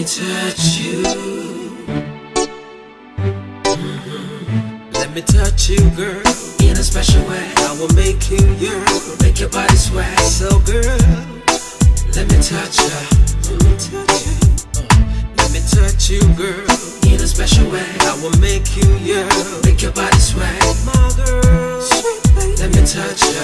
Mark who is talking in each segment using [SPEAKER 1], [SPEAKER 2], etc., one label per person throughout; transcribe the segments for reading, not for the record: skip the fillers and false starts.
[SPEAKER 1] me touch you. Let me touch you, girl, in a special way. I will make you yearn, make your body sway. So, girl, let me touch you. Let me touch you. Let me touch you, girl, in a special way. I will make you yearn, make your body sway. My girl, let me touch you.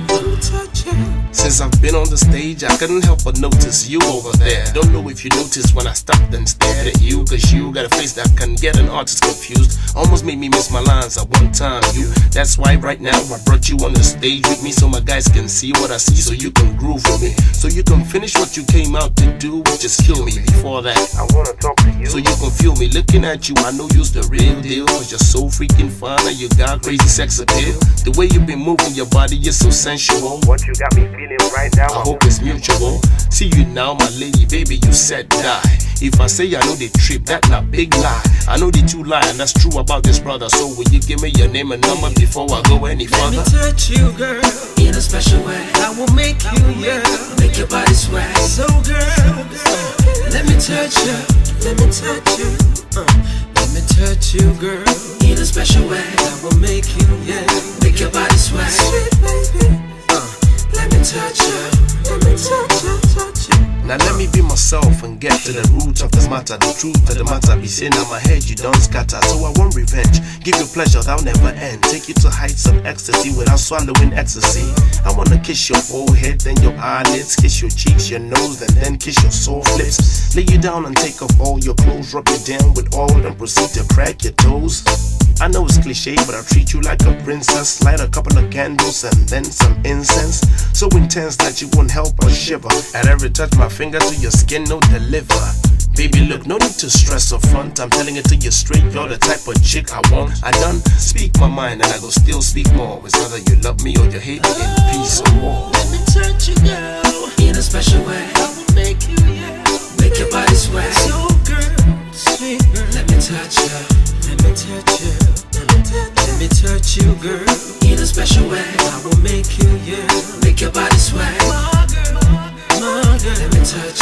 [SPEAKER 1] Let me touch you.
[SPEAKER 2] Since I've been on the stage, I couldn't help but notice you over there. Don't know if you noticed when I stopped and stared at you, cause you got a face that can get an artist confused. Almost made me miss my lines at one time, you. That's why right now I brought you on the stage with me, so my guys can see what I see, so you can groove with me, so you can finish what you came out to do, which is kill me. Before that, I wanna talk to you, so you can feel me. Looking at you, I know you's the real deal, cause you're so freaking fine and you got crazy sex appeal. The way you've been moving your body is so sensual. What you got me feeling right now, I hope it's mutual. See you now, my lady, baby, you said die. If I say I know the trip, that not big lie. I know the two lie, and that's true about this brother. So will you give me your name and number before I go any further?
[SPEAKER 1] Let me touch you, girl, in a special way. I will make you, yeah, make your body sway. So, girl, let me touch you. Let me touch you. Let me touch you, girl, in a special way. I will make you, yeah, make your body sway. Sweet baby. Let me touch you. Let me touch you, touch you.
[SPEAKER 2] Now let me be myself and get to the root of the matter. The truth of the matter be saying on my head you don't scatter. So I want revenge, give you pleasure that'll never end. Take you to heights of ecstasy without swallowing ecstasy. I wanna kiss your forehead, then your eyelids, kiss your cheeks, your nose, and then kiss your soft lips. Lay you down and take off all your clothes, rub you down with oil and proceed to crack your toes. I know it's cliche, but I'll treat you like a princess. Light a couple of candles and then some incense, so intense that you won't help but shiver at every touch. My finger to your skin, no deliver. Baby, look, no need to stress up front. I'm telling it to you straight, you're the type of chick I want. I done speak my mind and I go still speak more. It's whether you love me or you hate me, in peace or war.
[SPEAKER 1] Let me touch you, girl, in a special way. I will make you, yeah, make your body sway. So, girl, sweet girl, let me touch you. Let me touch you. Let me touch you, girl, in a special way. I will make you, yeah, make your body sway. My girl, let me touch